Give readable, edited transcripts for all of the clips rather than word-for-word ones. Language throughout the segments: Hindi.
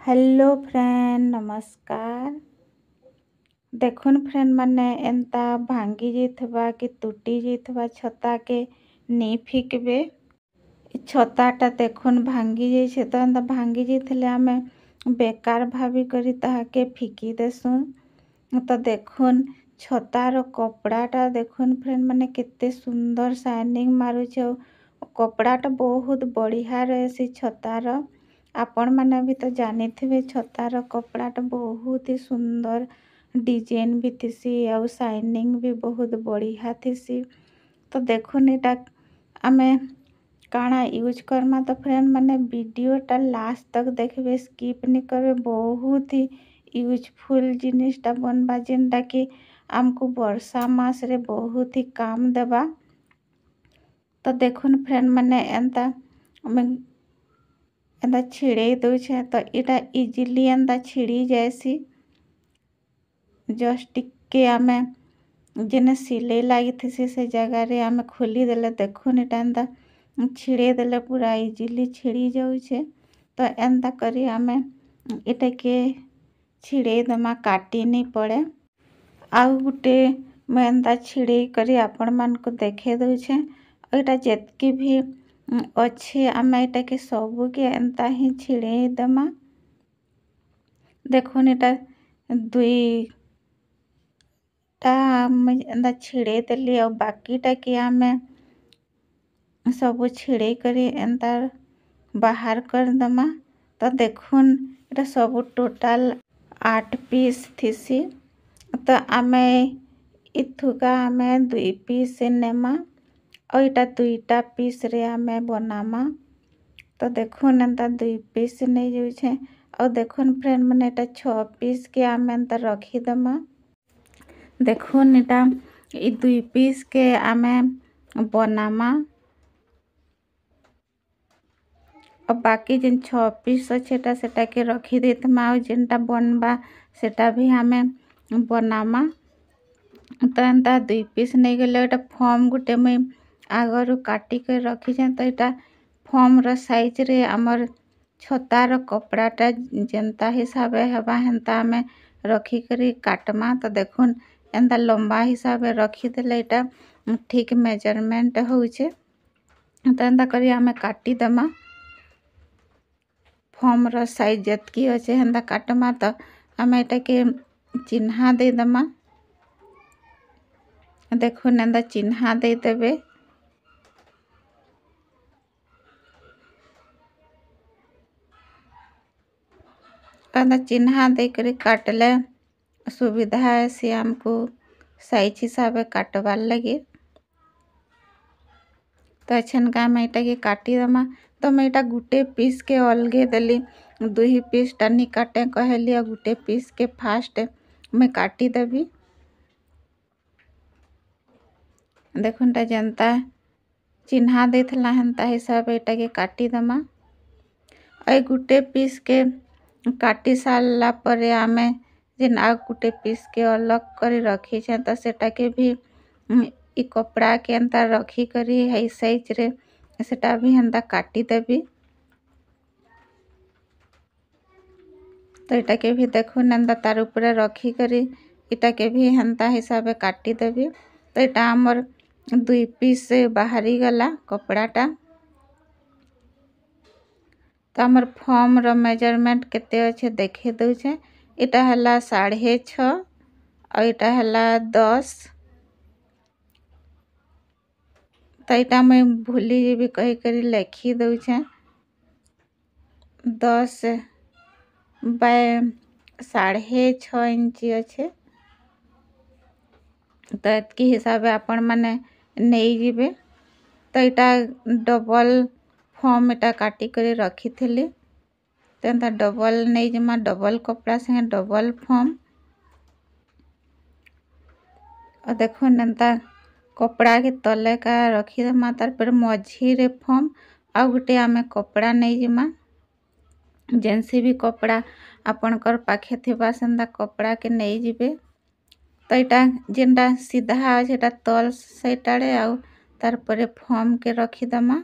हेलो फ्रेंड नमस्कार। देखुन फ्रेंड माने एंता भांगी जाइथबा कि टूटी जाइथबा छता के नी फिकबे। छताटा देखुन भांगी जाइछे तो एंता भांगी जाइथिले आमे बेकार भाभी करी ताहाके फिकी देसु। तो देखुन छतार कपड़ाटा देखुन फ्रेंड माने केते सुंदर शाइनिंग मारुछे। कपड़ाटा बहुत बढ़िया रहे छतार। आपण मैंने भी तो जानी थे छतार कपड़ाटा बहुत ही सुंदर डिजाइन भी थी और शाइनिंग भी बहुत बढ़िया थी। तो देखुन इटा आमे काना यूज करमा तो फ्रेंड मैंने वीडियोटा लास्ट तक देखबे स्किप नहीं करबे। बहुत ही यूजफुल जिनिसटा बनबा जेनटा कि आमको वर्षा मास रे बहुत ही काम देबा। तो देखुन फ्रेंड मैंने एंता छिड़े दूचे तो इटा इजिली एंता छिड़ी जाएसी। जस्ट टिके आमे जेने सिलाई लगी थी से जगह रे आमे खोली देले देखुन इटा एंता छिड़े देले पूरा इजिली छिड़ी जाउछे। तो एंता करी आमे इटा के छिड़े दमा काटी नहीं पड़े। आउ गुटे मैं एंता छिड़े करी आपण मान को देखे दूचे। इटा जेतकी भी अच्छे आमे इटा के सबू के एंता ही छिड़े दमा। देखुन इटा दुईटा एंता छिड़े देली और बाकीटा के आमे सबू छिड़े करी एंता बाहर कर दमा। तो देखुन इटा सबू टोटाल 8 पीस थीसी। तो आमे इथुका आमे 2 पीस नेमा और इटा 2टा पीस रे आमे बनामा। तो देखुन एंता 2 पीस नहीं जाउछे और देखुन फ्रेंड मैंने इटा 6 पीस के आमे एंता रखी दमा। देखुन इटा 2 पीस के आमे बनामा और बाकी जिन 6 पीस अच्छे सेटा के रखी देतमा और जिनटा बनबा सेटा भी आमे बनामा। तो एंता 2 पीस नहीं गले एटा फॉर्म गुटे मुई आगरू काटी के रखी जाए। तो इटा फॉर्म रो साइज रे हमर छतार कपड़ाटा जेंता हिसाब हेबा हेंता आमे रखी करी काटमा। तो देखुन एंता लंबा हिसाब रखी देले इटा ठीक मेजरमेंट होउछे। तो एंता करी आमे काटी दमा फॉर्म रो साइज जतकी अच्छे हेंता काटमा। तो आमे इटा के चिन्हा दे दमा। देखुन एंता चिन्हा दे देबे। एंता चिन्हा दे करी काटले सुविधा है से हमको साइज हिसाब काटवार लगे। तो अच्छन का मैं इटा के काटी दमा। तो मैं इटा गुटे पीस के अलगे देली 2 पीस टानी काटे कहली और गुटे पीस के फास्ट मैं काटी देबी। देखुन टा जनता चिन्हा देथला हेंता हिसाब इटा के काटी दमा। और गुटे पीस के काटी सारला परे आमे जेन आ गुटे पीस के अलग करी रखी छे तो सेटा के भी इ कपड़ा के एंता रखी करी है साइज रे सेटा भी हेंता काटी देबी। तो इटा के भी देखुन एंता तार ऊपर रखी करी इटा के भी हेंता हिसाब काटी देबी। तो इटा हमर 2 पीस बाहरी गला कपड़ाटा। तो हमर फॉर्म रो मेजरमेंट केते अच्छे देखे दूचे। इटा हला 6.5 और इटा हला 10। तो इटा मैं भूली भी कही करी लिखी दूचे 10 बाय 6.5 इंची अच्छे। तो एतकी हिसाब आपण माने नहीं जीवे। तो इटा डबल फॉर्म इटा काटी करे रखी थी। तो एंता डबल नहीं जमा डबल कपड़ा से डबल फॉर्म। और देखो एंता कपड़ा के तले का रखी दमा तार पर मझी रे फॉर्म और गुटे आमे कपड़ा नहीं जमा जेनसी भी कपड़ा आपनकर पाखे थिबा सेंदा कपड़ा के नहीं जीवे। तो इटा जेनटा सीधा अच्छे तल सैटाड़े आउ तार परे फॉर्म के रखी दमा।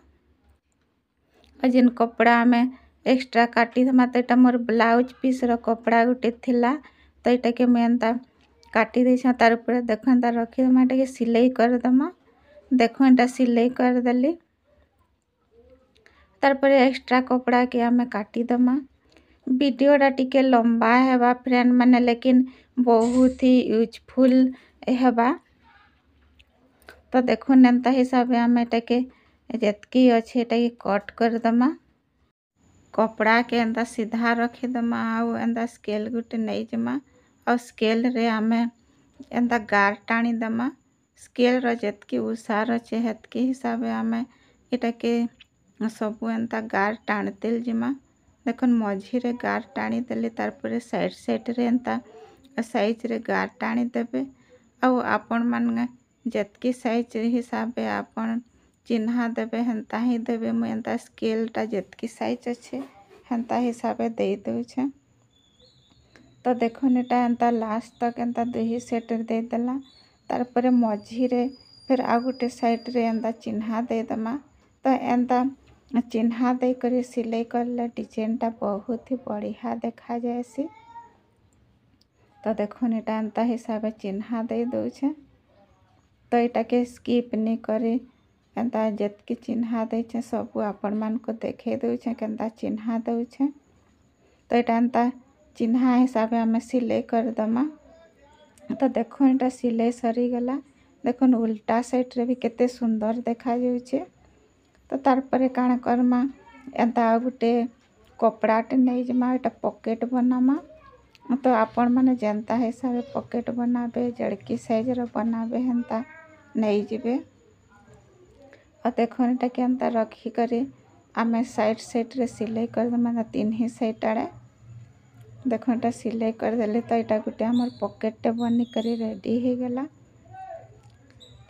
और जिन कपड़ा में एक्स्ट्रा काटिदेमा। तो यहाँ मोर ब्लाउज पीसर कपड़ा गोटे थिला तो यहाँ के मुझे एंता काटी देछे। तार ऊपर देख एंता रखीदेमा ये सिलाई करदेमा। देख एटा सिलाई करदेली तार एक्स्ट्रा कपड़ा के आम काटिदेमा। वीडियोटा टिके लंबा है फ्रेंड माने लेकिन बहुत ही यूजफुल है। तो देखुन एंता हिसाब से आम एटाके जितकी अच्छे एटाके कट करदेमा। कपड़ा के एंता सीधा रखीदेमा। आउ एंता स्केल गुटे नहीं जमा और स्केल रे आम एंता गार टाणीदेमा। स्केल रो जितकी उसार अच्छे हेतकी हिसाब से आम एटाके सबू एंता गार टाणतेल जिमा। देखुन मझी रे गार टाणी देली तारपरे साइड साइड रे एंता साइज रे गार टाणी देबे। आउ आपण मान जितकी साइज हिसाब से आपण चिन्हा देबे हेन्ता ही देबे। मु एंता स्केलटा जितकी साइज अच्छे हेन्ता हिसाब से दे दूचे। तो देखुन एटा एंता लास्ट तक एंता दुही सेट दे देला। तारपरे मझी रे फिर आ गोटे साइड रे एंता चिन्हा दे देमा। तो एंता चिन्हा दे कर सिलाई करले डिजाइनटा बहुत ही बढ़िया देखा जाएसी। तो देखुन एटा एंता हिसाब से चिन्हा दे दूचे। तो यहाँ के स्किप नहीं करे एंता जितकी चिन्हा देछे सबू आपण मान को देखे दूचे केंता चिन्हा दूचे। तो यहाँ एंता चिन्हा हिसाब से आम सिलाई करदेमा। तो देखो यहाँ सिलाई सरीगला। देखुन उल्टा साइड रे भी केते सुंदर देखा जाउछे। तो तारपरे काण करमा एंता गोटे कपड़ाटे नहीं जमा एटा पॉकेट बनामा। तो आपण माने जनता हिसाब से पॉकेट बनाबे जड़की साइज रो बनाबे हेन्ता नहीं जीवे। और देखो एटा के एंता रखी करे आम साइड साइड रे सिलाई करदेमा। तीन ही साइड आड़े देखो एटा सिलाई करदेले। तो यहाँ गोटे आमर पॉकेट बनी करी रेडी हो गला।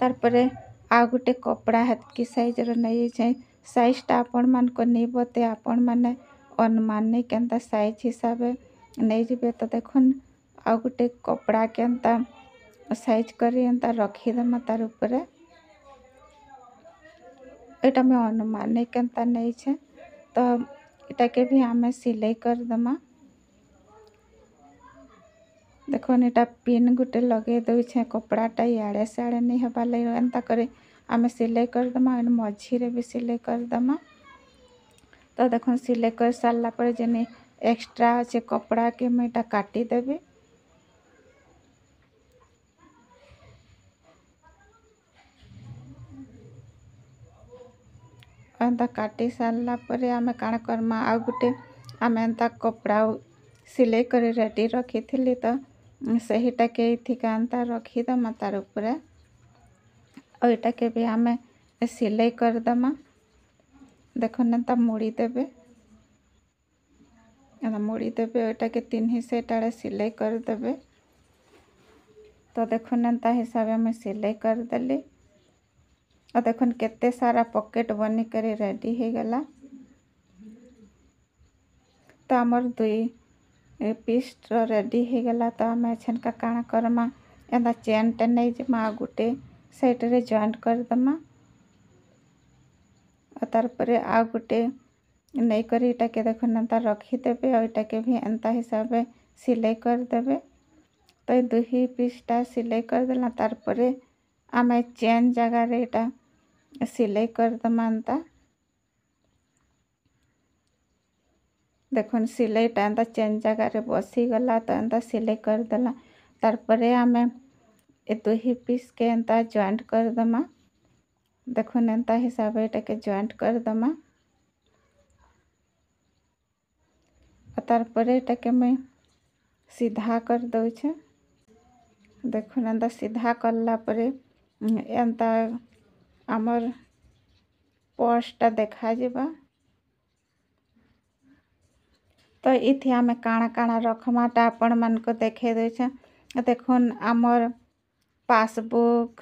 तारपरे आ गोटे कपड़ा हेतकी साइज रो नहीं जाए साइजटा आपण मान को नहीं बते आपण माने अनुमानिक एंता साइज हिसाब से नहीं जीवे। तो देखुन आ गोटे कपड़ा के एंता साइज करी एंता रखीदेमा तार ऊपर। एटा में अनुमानिक एंता नहीं छे। तो एटा के भी आम सिलाई करदेमा। देखो एटा पिन गुटे लगे दूचे कपड़ाटा इे सियाड़े नहीं हबार लगे एंता करे आम सिलाई करदेमा। मझी रे भी सिलाई करदेमा। तो देखो सिलाई कर सारा पर जेने एक्स्ट्रा अच्छे कपड़ा के मुझे काटी देबी। एंता काटी सारा पर आम काण करमा आ गोटे आम एंता कपड़ा सिलाई कर रेडी रखी थी। तो सहीटा के इथिका एंता रखीदेमा तार ऊपर। और यहाँ के भी आम सिलाई करदेमा। देखो एंता मुड़ी देबे एंता मुड़ी देबे। यहाँ के तीन ही सेट आड़े सिलाई करदेबे। तो देखो एंता हिसाब से मैं सिलाई करदेली। और देखो केते सारा पॉकेट बनी कर रेडी हो गला। तो आमर दुई पीस रेडी हो गला। तो आम एछन का काण करमा एंता चेनटे नहीं जमा गोटे साइड रे जॉइंट करदेमा। और तारपरे आ गोटे नहीं करी एटा के देखो एंता रखीदेबे। और यहाँ के भी एंता हिसाब से सिलाई करदेबे। तो दुही पीसटा सिलाई करदेला। तारपरे आम चेन जगह रे एटा सिलाई करदेमा एंता। देखो सिलाईटा एंता चेन जगह रे बसी गला। तो एंता सिलाई करदेला। तारपरे आम ए दुही पीस के एंता जॉइंट करदेमा। देखो एंता हिसाब से के जॉइंट करदेमा। तारपरे एटा के मैं सीधा कर दूचे। देखो एंता सीधा करला परे एंता आमर पर्सटा देखा जीवा। तो इथि आम काଣା काଣା रखमाटा आपण मान को देखे देछे। देखुन आमर पासबुक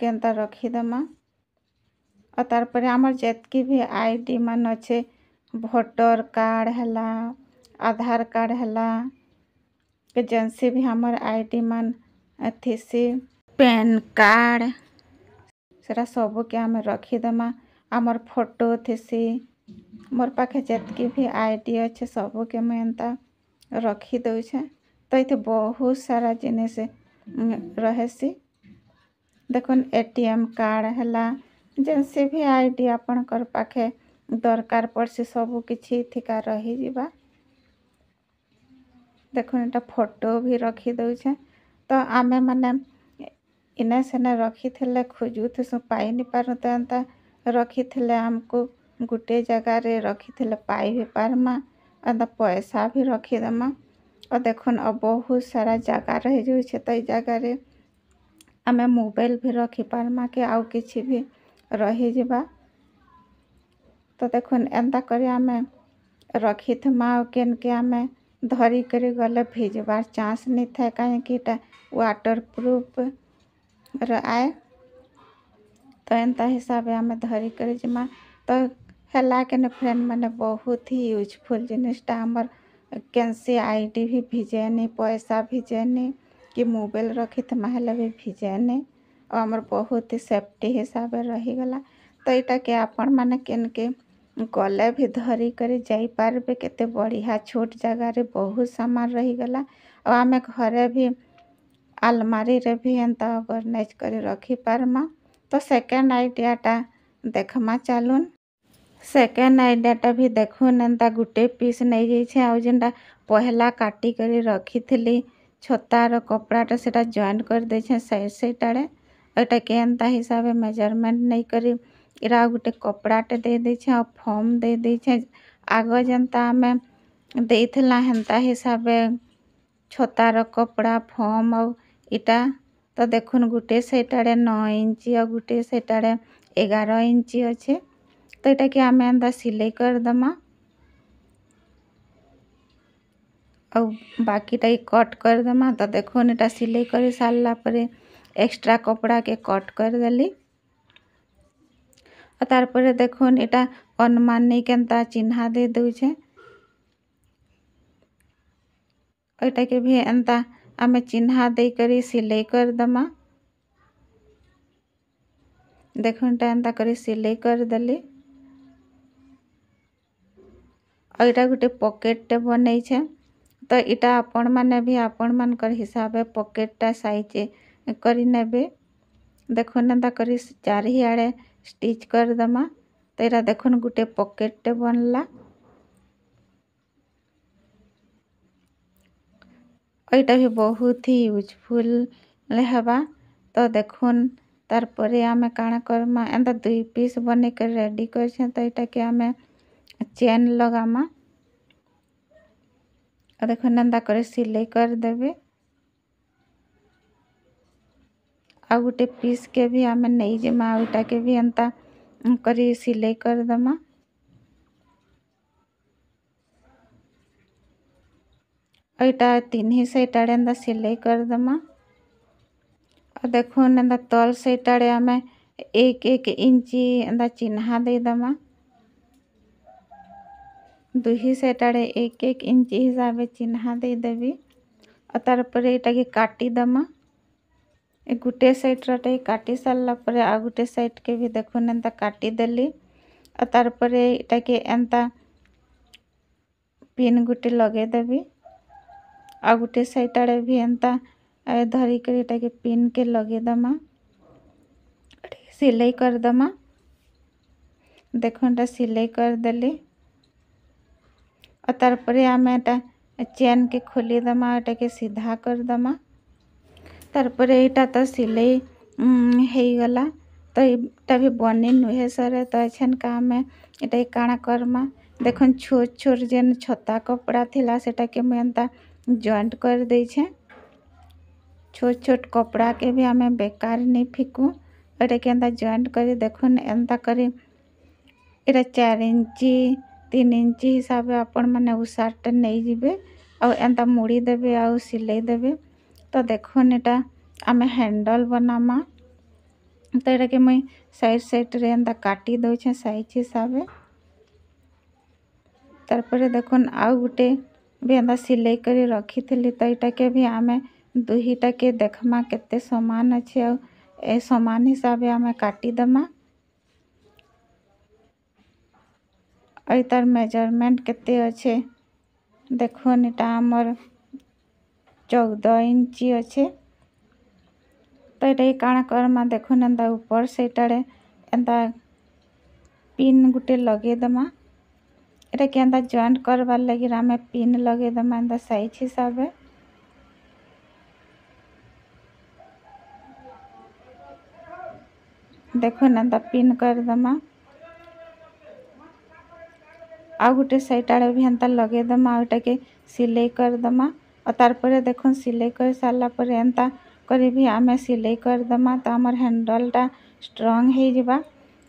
के एंता रखीदेमा। और तारपरे आमर जितकी भी आईडी मान अच्छे भोटर कार्ड हैला आधार कार्ड हैला के जेनसी भी आमर आईडी मान थीसी पेन कार्ड सेरा सबू के आम रखीदेमा। आमर फोटो थेसी मोर पाखे जितकी भी आईडी अच्छे सबू के मुझे एंता रखी दौचे। तो ये बहुत सारा जिनिस रहेसी। देखुन एटीएम कार्ड है जैसे भी आईडी आपणकर पाखे दरकार पड़सी सबू किछि थिका रही जिबा। देखुन एटा फोटो भी रखी दौचे। तो आमे माने इने सेने रखी थे खोजू थे पाई नहीं पार तो एंता रखी थे आमको गोटे जगार रखी थे पाई भी पारमा एंता पैसा भी रखीदेमा। और देखुन अब बहुत सारा जगह रही जाऊे तो जगार आम मोबाइल भी रखी पारमा कि आउ किछि भी रही जिबा। तो देखुन एंता करी आमे रखी थमा केन के आमे धरी करी गले भिजबार चांस नहीं था कहीं वाटर प्रूफ आए। तो एंता हिसाब आम धरी कर जिमा। तो है के फ्रेंड मैंने बहुत ही यूजफुल जिनिसटा आमर कैंसी आईडी भी भिजेनी पैसा भिजेनी कि मोबाइल रखी हेल्ले भी भिजेनी और आमर बहुत ही सेफ्टी हिसाब रहीगला। तो यहाँ के आपण मैंने केन के गले भी धरी कर जापारे केते बढ़िया छोट जगार बहुत सामान रहीगला। और आम घरे भी आलमारी रे भी एंता ऑर्गेनाइज कर रखी पारमा। तो सेकेंड आइडियाटा देखमा चालून। सेकेंड आइडियाटा भी देखुन एंता गुटे पीस नहीं जाइछे आउ जेनटा पहला काटी करी रखी थी छतार कपड़ाटा सेटा जॉइंट कर देछे साइड साइड आड़े। एटा के एंता हिसाब मेजरमेंट नहीं करी इरा गुटे कपड़ाटे दे देछे और फॉर्म दे देछे आग जेनता आमे देइथला हेंता हिसाब छतार कपड़ा फॉर्म और इटा। तो देखुन गुटे साइड आड़े 9 इंची और गुटे साइड आड़े 11 इंची अच्छे। तो यहाँ कि आम एंता सिलाई कर दमा और बाकीटा कट कर दमा। तो देखुन इटा सिलाई कर सारा पर एक्स्ट्रा कपड़ा के कट कर देली। और तारपरे देखुन इटा अनुमानिक एंता चिन्हा दे दूचे। एटा के भी एंता आमे चिन्हा दे करी सिलाई कर दमा। देखुन एंता करी सिलाई कर देली। और इटा गोटे पॉकेट बनई छे। तो इटा आपण माने भी आपण मानकर हिसाब पॉकेटटा साइज करी नेबे। देखुन एंता करी चारिआड़े स्टिच कर दमा। तो इरा देखुन गोटे पॉकेट बनला। यहाँ भी बहुत ही यूजफुल हेबा। तो देखुन तारपरे आमे काना करमा एंता 2 पीस बने कर रेडी कर। तो यहाँ के आमे चेन लगामा और देखुन एंता कर सिलाई कर देबे। आ गोटे पीस के भी आमे नहीं जमा उटा के भी एंता करी सिलाई कर दमा। यहाँ 3 साइड आड़े एंता सिलाई कर दमा। और देखुन एंता तल साइड आड़े आमे 1-1 इंची एंता चिन्हा दे दमा। 2 साइड आड़े 1-1 इंची हिसाब चिन्हा दे देवी। और तारपरे यहाँ के काटी दमा। गोटे साइड रे काटी सारा पर आ गोटे साइड के भी देखुन एंता काटी देली। और तारपरे यहाँ के एंता पिन गोटे लगे देवी। आ गोटे साइड आड़े भी एंता धरी कर यहाँ के पिन के लगे दमा सिलाई कर दमा। देखुन सिलाई कर देली। और तारपरे आमे एटा चेन के खोली दमा एटा के सीधा कर दमा। तारपरे एटा तो सिलाई गला। तो यहाँ भी बनी नुहे सरे। तो एछन का आमे एटा काना करमा देखुन छोट छोट जेन छता कपड़ा थिला सेटा के मैं एंता जॉइंट कर देछे। छोट छोट कपड़ा के भी आमे बेकार नहीं फिकू। एटा के एंता जॉइंट करी देखुन एंता करी एटा 4 इंची 3 इंची हिसाब आपण माने उ सार्ट नहीं जिबे और एंता मुड़ी देबे और सिलाई देबे। तो देखुन एटा आमे हैंडल बनामा। तो यहाँ के मुई साइड साइड रे एंता काटी दौछे साइज हिसाब। तारपरे देखुन आउ गुटे भी एंता सिलाई करी रखी थी। तो यहाँ के भी आमे 2टा के देखमा केते समान अच्छे और ए समान हिसाब आमे काटी दमा। और तार मेजरमेंट केते अच्छे देखुन इटा आमर 14 इंची अच्छे। तो ये काण करमा देखुन एंता ऊपर से एंता पिन गुटे लगे दमा एटा के एंता जॉइंट करवार लगी आमे पिन लगे दमा एंता साइज हिसाब देखुन एंता पिन कर दमा आ गुटे साइड आड़े भी एंता लगे दमा एटा के सिलाई कर दमा और तार परे देखुन सिलाई कर साला पर एंता करी भी आमे सिलाई कर दमा तो हमर हैंडल टा स्ट्रांग हे जिबा।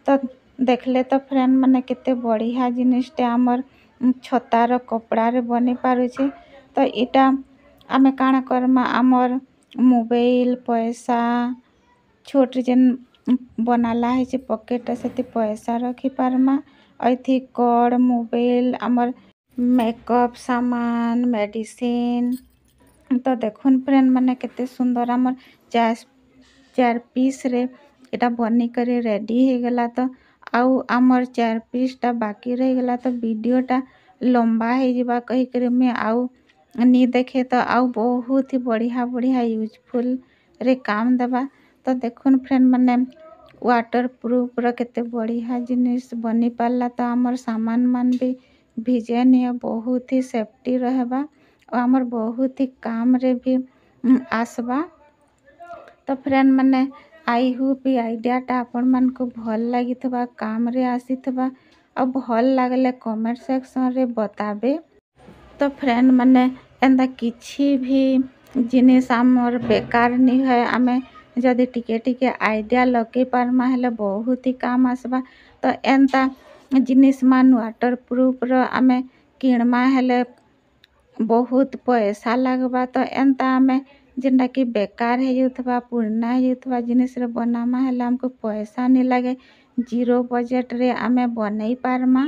तो देखले तो फ्रेंड माने केते बढ़िया जिनिसटे आमर छतार कपड़ा रे बनी पारुछे। तो इटा आमे काना करमा आमर मोबाइल पैसा छोट जेन बनाला है पॉकेट से पैसा रखी पारमा अथी कड़ मोबाइल आमर मेकअप सामान मेडिसिन। तो देखुन फ्रेंड माने केते सुंदर आमर चार पीस रे इटा बनी करे रेडी हे गला। तो आउ आमर 4 पीस टा बाकी रह गला तो वीडियोटा लंबा हे जिबा कही करे में आउ नी देखे तो आउ बहुत ही बढ़िया यूजफुल रे काम देबा। तो देखुन फ्रेंड माने वाटर प्रूफ रो केते बढ़िया जिनिस बनी पारला। तो आमर सामान मान भी भिजे नहीं बहुत ही सेफ्टी रहबा और आमर बहुत ही काम रे भी आसबा। तो फ्रेंड माने आई होप आइडिया टा आपण मान को भल लगी काम रे आसीथबा और भल लागले कमेंट सेक्शन रे बताबे। तो फ्रेंड माने एंदा किछि भी जिनिस आमर बेकार नहीं है आमे जदि टिके टिके आइडिया लगे पारमा हेले बहुत ही काम आसबा। तो एंता जिनिस मान वाटर प्रूफ रो आमे किणमा हेले बहुत पैसा लगबा। तो एंता आमे जेनटा कि बेकार हे जाउथबा पुरना हे जाउथबा जिनिस रे बनामा हेले हमको पैसा नहीं लगे जीरो बजट रे आमे बनई पारमा।